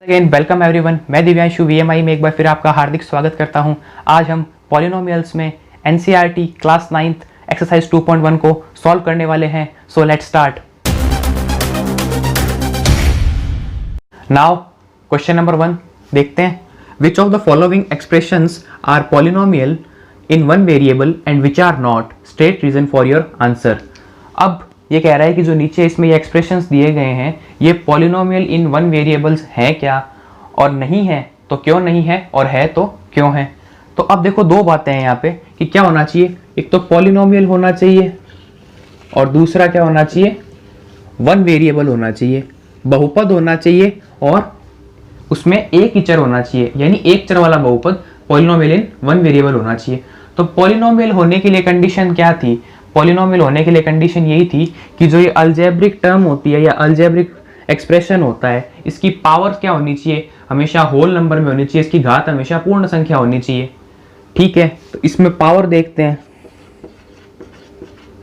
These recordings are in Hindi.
अगेन वेलकम एवरीवन, मैं दिव्यांशु वीएमआई में एक बार फिर आपका हार्दिक स्वागत करता हूं। आज हम पॉलिनोमियल्स में एनसीईआरटी क्लास 9th एक्सरसाइज 2.1 को सॉल्व करने वाले हैं। So let's start. Now question number 1 देखते हैं। Which of the following expressions are polynomial in one variable and which are not? State reason for your answer. अब ये कह रहा है कि जो नीचे इसमें ये एक्सप्रेशंस दिए गए हैं ये पॉलिनोमियल इन वन वेरिएबल्स हैं क्या, और नहीं है तो क्यों नहीं है, और है तो क्यों है। तो अब देखो दो बातें हैं यहाँ पे कि क्या होना चाहिए। एक तो पॉलिनोमियल होना चाहिए और दूसरा क्या होना चाहिए, वन वेरिएबल होना चाहिए, बहुपद होना चाहिए और उसमें एक ही चर होना चाहिए, यानी एक चर वाला बहुपद पॉलिनोमियल इन वन वेरिएबल होना चाहिए। तो पॉलिनोमियल होने के लिए कंडीशन क्या थी? पॉलिनोमियल होने के लिए कंडीशन यही थी कि जो ये अलजेब्रिक टर्म होती है या अलजेब्रिक एक्सप्रेशन होता है इसकी पावर क्या होनी चाहिए, हमेशा होल नंबर में होनी चाहिए, इसकी घात हमेशा पूर्ण संख्या होनी चाहिए। ठीक है, तो इसमें पावर देखते हैं।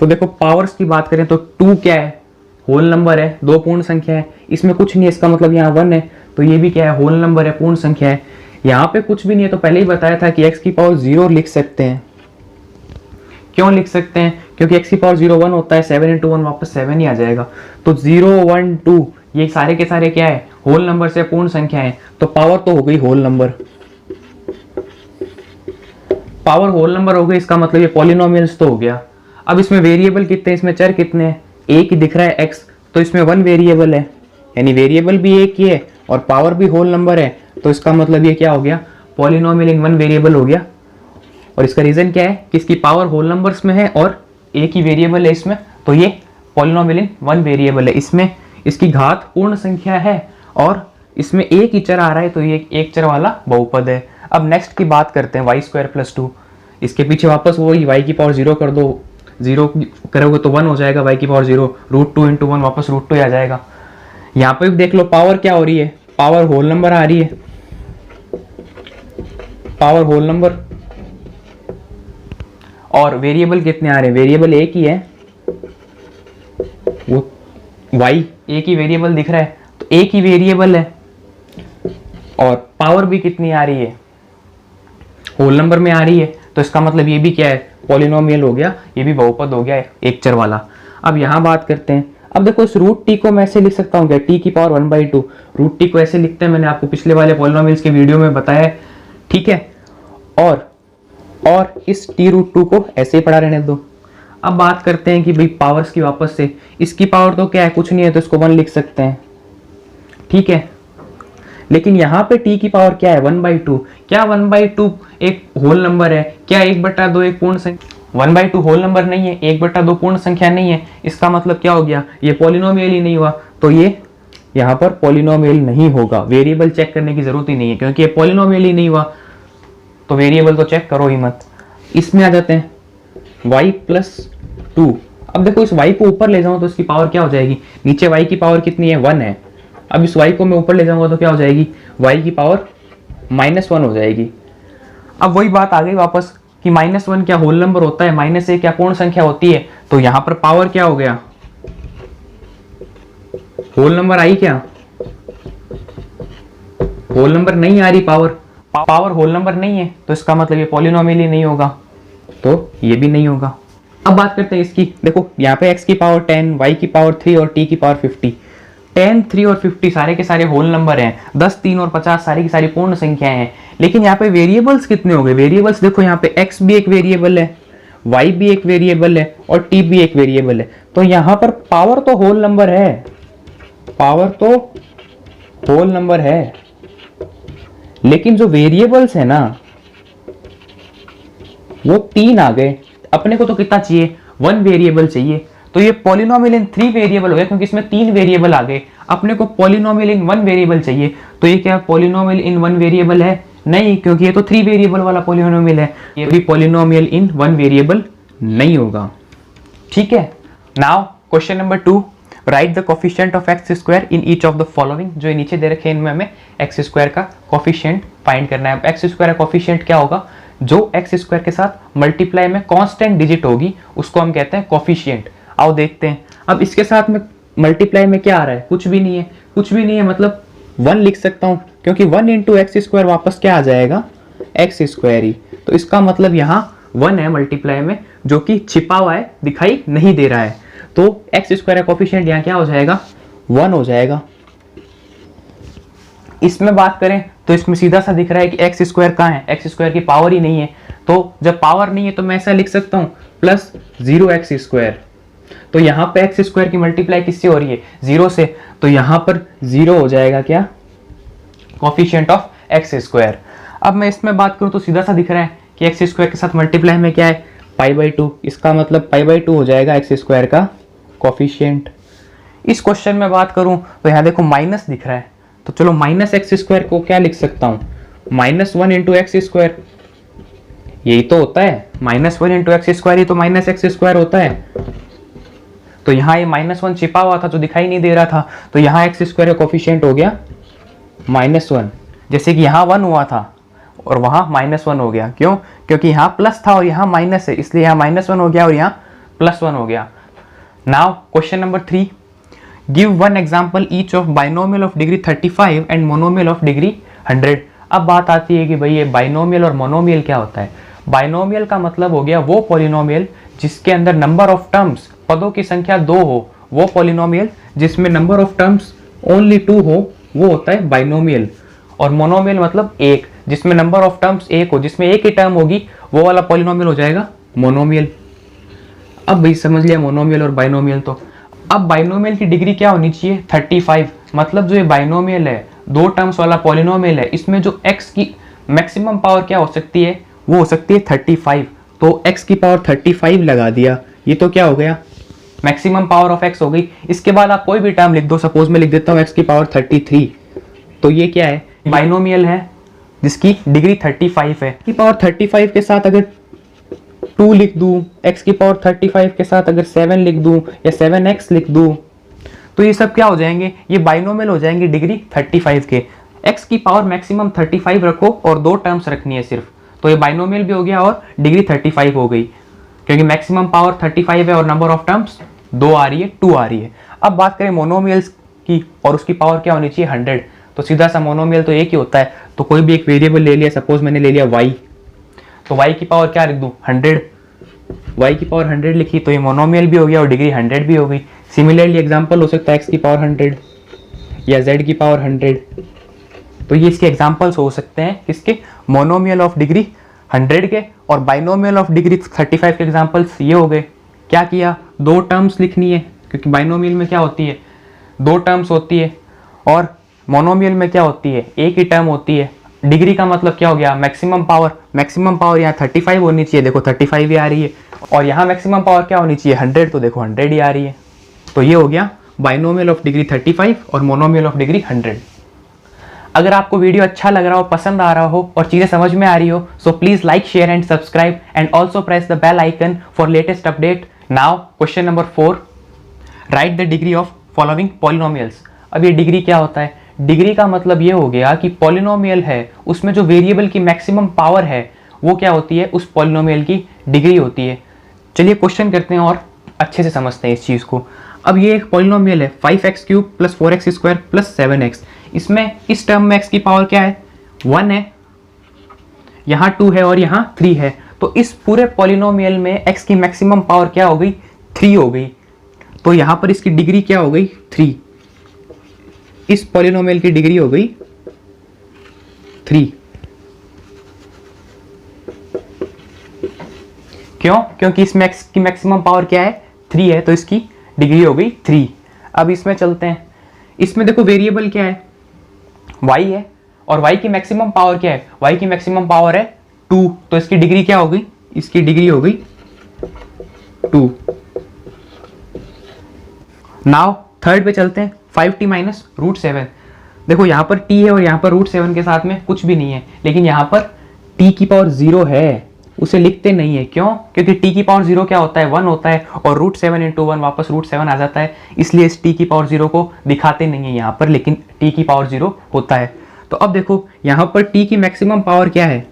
तो देखो पावर्स की बात करें तो 2 क्या है, होल नंबर है, 2 पूर्ण संख्या है। इसमें कुछ नहीं है, इसका मतलब यहाँ 1 है, तो ये भी क्या है, होल नंबर है, पूर्ण संख्या है। यहाँ पे कुछ भी नहीं है, तो पहले ही बताया था कि x की पावर 0 लिख सकते हैं। क्यों लिख सकते हैं? क्योंकि x की पावर 0 1 होता है, 7 into 1 वापस 7 ही आ जाएगा। तो 0 1 2 ये सारे के सारे क्या है, होल नंबर से पूर्ण संख्या है, तो पावर तो हो गई whole number. Power whole number हो गई, इसका मतलब ये पॉलिनोमियल्स तो हो गया। अब इसमें वेरिएबल कितने, इसमें चर कितने हैं? एक ही दिख रहा है x, तो इसमें वन वेरिएबल है, यानी वेरिएबल भी एक ही है और पावर भी होल नंबर है, तो इसका मतलब ये क्या हो गया, पॉलिनोमियल इन वन वेरिएबल हो गया। और इसका रीजन क्या है कि इसकी पावर होल नंबर्स में है और एक ही वेरिएबल है इसमें, तो ये पॉलिनोमियल इन वन वेरिएबल है। इसमें इसकी घात पूर्ण संख्या है और इसमें एक ही चर आ रहा है, तो ये एक चर वाला बहुपद है। अब नेक्स्ट की बात करते हैं, y² + 2। इसके पीछे वापस वही y की पावर 0 कर दो, 0 करोगे तो 1 हो जाएगा, y की पावर 0, √2 × 1 वापस √2 आ जाएगा। यहाँ पे देख लो पावर क्या हो रही है, पावर होल नंबर आ रही है, पावर होल नंबर, और वेरिएबल कितने आ रहे हैं, वेरिएबल एक ही है, वो y एक ही वेरिएबल दिख रहा है, तो एक ही वेरिएबल है और पावर भी कितनी आ रही है, होल नंबर में आ रही है, तो इसका मतलब ये भी क्या है, पॉलिनोमियल हो गया, ये भी बहुपद हो गया एक चर वाला। अब यहाँ बात करते हैं। अब देखो इस √t को मैं ऐसे लिख सकता हूँ क्या, t की पावर 1/2। √t को ऐसे लिखते हैं, मैंने आपको पिछले वाले पॉलिनोमियल्स के वीडियो में बताया है। ठीक है, और इस t√2 को ऐसे ही पढ़ा रहने दो। अब बात करते हैं कि भाई पावर्स की वापस से। इसकी पावर तो क्या है, कुछ नहीं है, तो इसको 1 लिख सकते हैं। ठीक है, लेकिन यहाँ पे t की पावर क्या है, 1/2। क्या 1/2 एक होल नंबर है? क्या 1/2 एक पूर्ण संख्या? 1/2 होल नंबर नहीं है, 1/2 पूर्ण संख्या नहीं है। इसका मतलब क्या हो गया, ये पॉलिनोमियल ही नहीं हुआ, तो ये यहाँ पर पॉलिनोमियल नहीं होगा। वेरिएबल चेक करने की जरूरत ही नहीं है, क्योंकि ये पॉलिनोमियल ही नहीं हुआ, तो वेरिएबल तो चेक करो ही मत। इसमें आ जाते हैं y + 2। अब देखो इस y को ऊपर ले जाऊं तो इसकी पावर क्या हो जाएगी, नीचे y की पावर कितनी है, 1 है। अब इस y को मैं ऊपर ले जाऊंगा तो क्या हो जाएगी, y की पावर -1 हो जाएगी। अब वही बात आ गई वापस कि -1 क्या होल नंबर होता है, -1 क्या पूर्ण संख्या होती है, तो यहां पर पावर क्या हो गया, होल नंबर आई क्या, होल नंबर नहीं आ रही, पावर होल नंबर नहीं है, तो इसका मतलब ये पॉलिनोमियल ही नहीं होगा, तो ये भी नहीं होगा। अब बात करते हैं इसकी। देखो यहाँ पे x की पावर 10, y की पावर 3 और t की पावर 50। 10, 3 और 50 सारे के सारे होल नंबर हैं। 10, 3 और 50 सारी की सारी पूर्ण संख्याएं हैं। लेकिन यहाँ पे वेरिएबल्स कितने हो गए, वेरिएबल्स देखो यहाँ पे x भी एक वेरिएबल है, y भी एक वेरिएबल है और t भी एक वेरिएबल है। तो यहाँ पर पावर तो होल नंबर है, पावर तो होल नंबर है, लेकिन जो वेरिएबल्स है ना वो 3 आ गए। अपने को तो कितना चाहिए, 1 वेरिएबल चाहिए, तो ये पॉलिनोमियल इन 3 वेरिएबल हो गया, क्योंकि इसमें 3 वेरिएबल आ गए। अपने को पॉलिनोमियल इन 1 वेरिएबल चाहिए, तो ये क्या पॉलिनोमियल इन 1 वेरिएबल है? नहीं, क्योंकि ये तो 3 वेरिएबल वाला पॉलिनोमियल है, ये भी पॉलिनोमियल इन 1 वेरिएबल नहीं होगा। ठीक है, now question number 2, right the coefficient of x² in each of the following. जो ये नीचे दे रखे हैं इनमें हमें x² का कोफिशिएंट फाइंड करना है। x² का कोफिशिएंट क्या होगा, जो x² के साथ मल्टीप्लाई में कांस्टेंट डिजिट होगी उसको हम कहते हैं कोफिशिएंट। आओ देखते हैं। अब इसके साथ में मल्टीप्लाई में क्या आ रहा है, कुछ भी नहीं है, कुछ भी नहीं है मतलब 1 लिख सकता हूँ, क्योंकि 1 इंटू एक्स स्क्वायर वापस क्या आ जाएगा, एक्स स्क्वायर ही। तो इसका मतलब यहाँ 1 है मल्टीप्लाई में, जो कि छिपा हुआ है, दिखाई नहीं दे रहा है। तो एक्स स्क्वायर का कोफिशिएंट यहाँ क्या हो जाएगा, 1 हो जाएगा। इसमें बात करें तो इसमें सीधा सा दिख रहा है कि एक्स स्क्वायर कहाँ है, एक्स स्क्वायर की पावर ही नहीं है। तो जब पावर नहीं है तो मैं ऐसा लिख सकता हूँ प्लस 0x स्क्वायर। तो यहाँ पे एक्स स्क्वायर की मल्टीप्लाई किससे हो रही है, 0 से, तो यहाँ पर 0 हो जाएगा क्या, कोफिशिएंट ऑफ एक्स स्क्वायर। अब मैं इसमें बात करूँ तो सीधा सा दिख रहा है कि एक्स स्क्वायर के साथ मल्टीप्लाई में क्या है, π/2। इसका मतलब π/2 हो जाएगा एक्स स्क्वायर का कोफिशिएंट। इस क्वेश्चन में बात करूँ तो यहाँ देखो माइनस दिख रहा है, तो चलो माइनस एक्स स्क्वायर को क्या लिख सकता हूँ, -1 इंटू एक्स स्क्वायर। यही तो होता है, -1 इंटू एक्स स्क्वायर ही तो माइनस एक्स स्क्वायर होता है। तो यहाँ ये -1 छिपा हुआ था जो दिखाई नहीं दे रहा था, तो यहाँ एक्स स्क्वायर का कोफिशिएंट हो गया -1। जैसे कि यहाँ 1 हुआ था और वहाँ -1 हो गया, क्यों, क्योंकि यहाँ प्लस था और यहाँ माइनस है, इसलिए यहाँ -1 हो गया और यहाँ +1 हो गया। Now question number 3, give one example each of binomial of degree 35 and monomial of degree 100। अब बात आती है कि भाई ये बाइनोमियल और मोनोमियल क्या होता है। बाइनोमियल का मतलब हो गया वो पॉलिनोमियल जिसके अंदर नंबर ऑफ टर्म्स, पदों की संख्या 2 हो, वो पॉलिनोमियल जिसमें नंबर ऑफ टर्म्स ओनली 2 हो, वो होता है बाइनोमियल। और मोनोमियल मतलब एक, जिसमें नंबर ऑफ टर्म्स एक हो, जिसमें एक ही टर्म होगी, वो वाला पॉलिनोमियल हो जाएगा मोनोमियल। अब भाई समझ लिया मोनोमियल और बाइनोमियल। तो अब बाइनोमियल की डिग्री क्या होनी चाहिए, 35। मतलब जो ये बाइनोमियल है, 2 टर्म्स वाला पॉलिनोमियल है, इसमें जो x की मैक्सिमम पावर क्या हो सकती है, वो हो सकती है 35। तो x की पावर 35 लगा दिया, ये तो क्या हो गया, मैक्सिमम पावर ऑफ x हो गई। इसके बाद आप कोई भी टर्म लिख दो, सपोज मैं लिख देता हूँ x की पावर 33। तो ये क्या है, बाइनोमियल है जिसकी डिग्री 35 है। की पावर 35 के साथ अगर 2 लिख दूं, x की पावर 35 के साथ अगर 7 लिख दूं या 7x लिख दूं, तो ये सब क्या हो जाएंगे, ये बाइनोमियल हो जाएंगे डिग्री 35 के। x की पावर मैक्सिमम 35 रखो और 2 टर्म्स रखनी है सिर्फ, तो ये बाइनोमियल भी हो गया और डिग्री 35 हो गई, क्योंकि मैक्सिमम पावर 35 है और नंबर ऑफ टर्म्स 2 आ रही है, 2 आ रही है। अब बात करें मोनोमियल्स की, और उसकी पावर क्या होनी चाहिए, 100। तो सीधा सा मोनोमियल तो एक ही होता है, तो कोई भी एक वेरिएबल ले लिया, सपोज मैंने ले लिया y, तो y की पावर क्या लिख दूं, 100। y की पावर 100 लिखी तो ये मोनोमियल भी हो गया और डिग्री 100 भी हो गई। सिमिलरली एग्जांपल हो सकता है x की पावर 100 या z की पावर 100। तो ये इसके एग्जांपल्स हो सकते हैं किसके, मोनोमियल ऑफ डिग्री 100 के। और बाइनोमियल ऑफ डिग्री 35 के एग्जांपल्स ये हो गए। क्या किया, 2 टर्म्स लिखनी है, क्योंकि बाइनोमियल में क्या होती है, 2 टर्म्स होती है, और मोनोमियल में क्या होती है, एक ही टर्म होती है। डिग्री का मतलब क्या हो गया, मैक्सिमम पावर। मैक्सिमम पावर यहाँ 35 होनी चाहिए, देखो 35 ही आ रही है, और यहाँ मैक्सिमम पावर क्या होनी चाहिए, 100, तो देखो 100 ही आ रही है। तो ये हो गया बाइनोमियल ऑफ डिग्री 35 और मोनोमियल ऑफ डिग्री 100। अगर आपको वीडियो अच्छा लग रहा हो, पसंद आ रहा हो और चीज़ें समझ में आ रही हो, so please like, share and subscribe and also press the bell icon for latest update. Now question number 4, right the degree of following polynomials. अब ये डिग्री क्या होता है, डिग्री का मतलब ये हो गया कि पॉलिनोमियल है उसमें जो वेरिएबल की मैक्सिमम पावर है वो क्या होती है, उस पॉलिनोमियल की डिग्री होती है। चलिए क्वेश्चन करते हैं और अच्छे से समझते हैं इस चीज़ को। अब ये एक पॉलिनोमियल है 5x³ + 4x² + 7x। इसमें इस टर्म में x की पावर क्या है, 1 है, यहाँ 2 है और यहाँ 3 है। तो इस पूरे पॉलिनोमियल में x की मैक्सिमम पावर क्या हो गई, 3 हो गई। तो यहाँ पर इसकी डिग्री क्या हो गई, 3। इस पॉलिनोमियल की डिग्री हो गई 3। क्यों, क्योंकि इस मैक्स की मैक्सिमम पावर क्या है, 3 है, तो इसकी डिग्री हो गई 3। अब इसमें चलते हैं, इसमें देखो वेरिएबल क्या है, y है, और y की मैक्सिमम पावर क्या है, y की मैक्सिमम पावर है 2, तो इसकी डिग्री क्या हो गई, इसकी डिग्री हो गई 2। नाउ थर्ड पे चलते हैं, 5t - √7। देखो यहाँ पर t है और यहाँ पर √7 के साथ में कुछ भी नहीं है, लेकिन यहाँ पर t की पावर 0 है, उसे लिखते नहीं है। क्यों, क्योंकि t की पावर 0 क्या होता है, 1 होता है, और √7 × 1 वापस √7 आ जाता है, इसलिए इस t की पावर 0 को दिखाते नहीं है यहाँ पर, लेकिन t की पावर 0 होता है। तो अब देखो यहाँ पर t की मैक्सिमम पावर क्या है,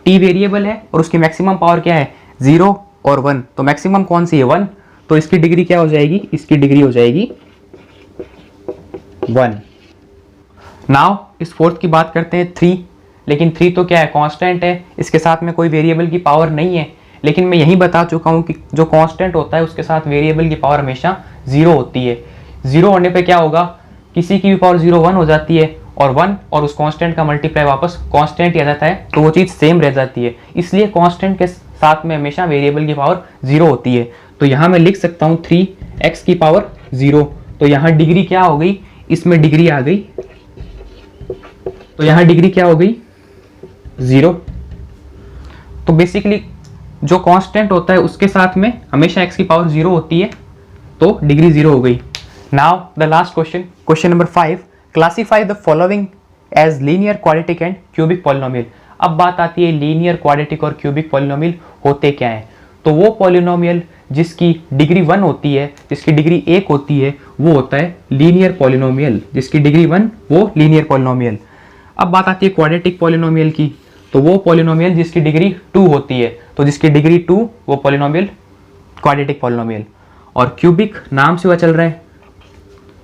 t वेरिएबल है और उसकी मैक्सिमम पावर क्या है, 0 और 1। तो मैक्सिमम कौन सी है, 1, तो इसकी डिग्री क्या हो जाएगी, इसकी डिग्री हो जाएगी 1। नाउ इस फोर्थ की बात करते हैं 3, लेकिन 3 तो क्या है, कांस्टेंट है, इसके साथ में कोई वेरिएबल की पावर नहीं है। लेकिन मैं यही बता चुका हूँ कि जो कांस्टेंट होता है उसके साथ वेरिएबल की पावर हमेशा 0 होती है। 0 होने पे क्या होगा, किसी की भी पावर 0 1 हो जाती है, और 1 और उस कांस्टेंट का मल्टीप्लाई वापस कांस्टेंट ही आ जाता है, तो वो चीज़ सेम रह जाती है। इसलिए कांस्टेंट के साथ में हमेशा वेरिएबल की पावर 0 होती है। तो यहाँ मैं लिख सकता हूँ 3x की पावर 0। तो यहाँ डिग्री क्या हो गई, इसमें डिग्री आ गई, तो यहाँ डिग्री क्या हो गई 0। तो बेसिकली जो कांस्टेंट होता है उसके साथ में हमेशा x की पावर 0 होती है, तो डिग्री 0 हो गई। Now the last question, question number 5, classify the following as linear, quadratic and cubic polynomial. अब बात आती है लीनियर, क्वाड्रेटिक और क्यूबिक पॉलिनोमियल होते क्या हैं। तो वो पॉलिनोमियल जिसकी डिग्री 1 होती है, जिसकी डिग्री 1 होती है, वो होता है लीनियर पॉलिनोमियल। जिसकी डिग्री 1 वो लीनियर पॉलिनोमियल। अब बात आती है क्वाड्रेटिक पॉलिनोमियल की, तो वो पॉलिनोमियल जिसकी डिग्री 2 होती है, तो जिसकी डिग्री 2 वो पॉलिनोमियल क्वाड्रेटिक पॉलिनोमियल। और क्यूबिक नाम से वह चल रहा है,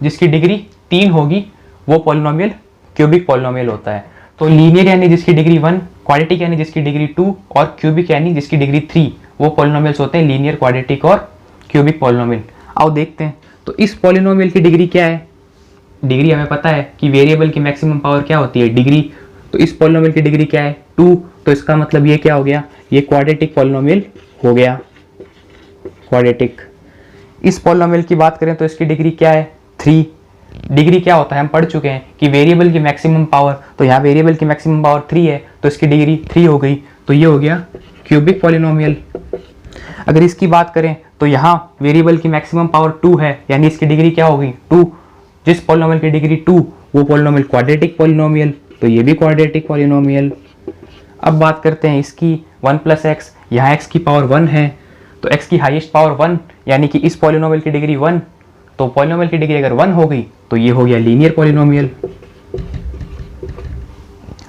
जिसकी डिग्री 3 होगी वो पॉलिनोमियल क्यूबिक पॉलिनोमियल होता है। तो लीनियर यानी जिसकी डिग्री 1, क्वाड्रेटिक यानी जिसकी डिग्री 2 और क्यूबिक यानी जिसकी डिग्री 3, वो पॉलिनोमियल्स होते हैं लीनियर, क्वाड्रेटिक और क्यूबिक पॉलिनोमियल। आओ देखते हैं, तो इस पॉलिनोमियल की डिग्री क्या है। डिग्री हमें पता है कि वेरिएबल की मैक्सिमम पावर क्या होती है, डिग्री। तो इस पॉलिनोमियल की डिग्री क्या है 2, तो इसका मतलब ये क्या हो गया, ये क्वाड्रेटिक पॉलिनोमियल हो गया, क्वाड्रेटिक। इस पॉलिनोमियल की बात करें तो इसकी डिग्री क्या है 3। डिग्री क्या होता है हम पढ़ चुके हैं कि वेरिएबल की मैक्सिमम पावर, तो यहाँ वेरिएबल की मैक्सिमम पावर 3 है, तो इसकी डिग्री 3 हो गई, तो ये हो गया क्यूबिक पॉलिनोमियल। अगर इसकी बात करें तो यहाँ वेरिएबल की मैक्सिमम पावर 2 है, यानी इसकी डिग्री क्या होगी 2। जिस पॉलिनोमियल की डिग्री 2 वो पॉलिनोमियल क्वाड्रेटिक पॉलिनोमियल, तो ये भी क्वाड्रेटिक पॉलिनोमियल। अब बात करते हैं इसकी 1 + x, यहाँ x की पावर 1 है, तो x की हाईएस्ट पावर 1, यानी कि इस पॉलिनोमियल की डिग्री 1, तो पॉलिनोमियल की डिग्री अगर 1 हो गई तो ये हो गया लीनियर पॉलिनोमियल।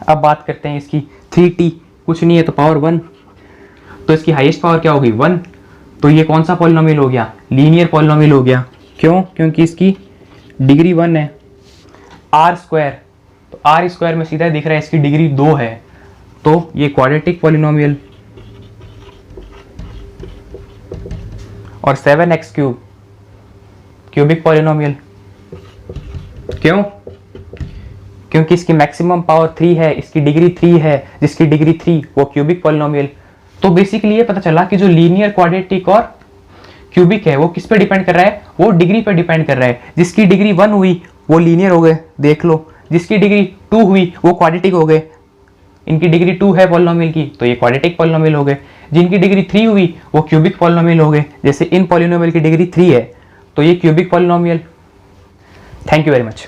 अब बात करते हैं इसकी 3t, कुछ नहीं है तो पावर 1, तो इसकी हाईएस्ट पावर क्या होगी 1, तो ये कौन सा पॉलिनोमियल हो गया, लीनियर पॉलिनोमियल हो गया। क्यों, क्योंकि इसकी डिग्री 1 है। r², तो r² में सीधा दिख रहा है इसकी डिग्री 2 है, तो ये क्वाड्रेटिक पॉलिनोमियल। और 7x³ क्यूबिक पॉलिनोमियल। क्यों, क्योंकि इसकी मैक्सिमम पावर 3 है, इसकी डिग्री 3 है, जिसकी डिग्री 3 वो क्यूबिक पॉलिनोमियल। तो बेसिकली ये पता चला कि जो लीनियर, क्वाड्रेटिक और क्यूबिक है वो किस पे डिपेंड कर रहा है, वो डिग्री पे डिपेंड कर रहा है। जिसकी डिग्री 1 हुई वो लीनियर हो गए, देख लो, जिसकी डिग्री 2 हुई वो क्वाड्रेटिक हो गए। इनकी डिग्री 2 है पॉलिनोमियल की, तो ये क्वाड्रेटिक पॉलिनोमियल हो गए। जिनकी डिग्री 3 हुई वो क्यूबिक पॉलिनोमियल हो गए, जैसे इन पॉलिनोमियल की डिग्री 3 है, तो ये cubic polynomial. Thank you very much.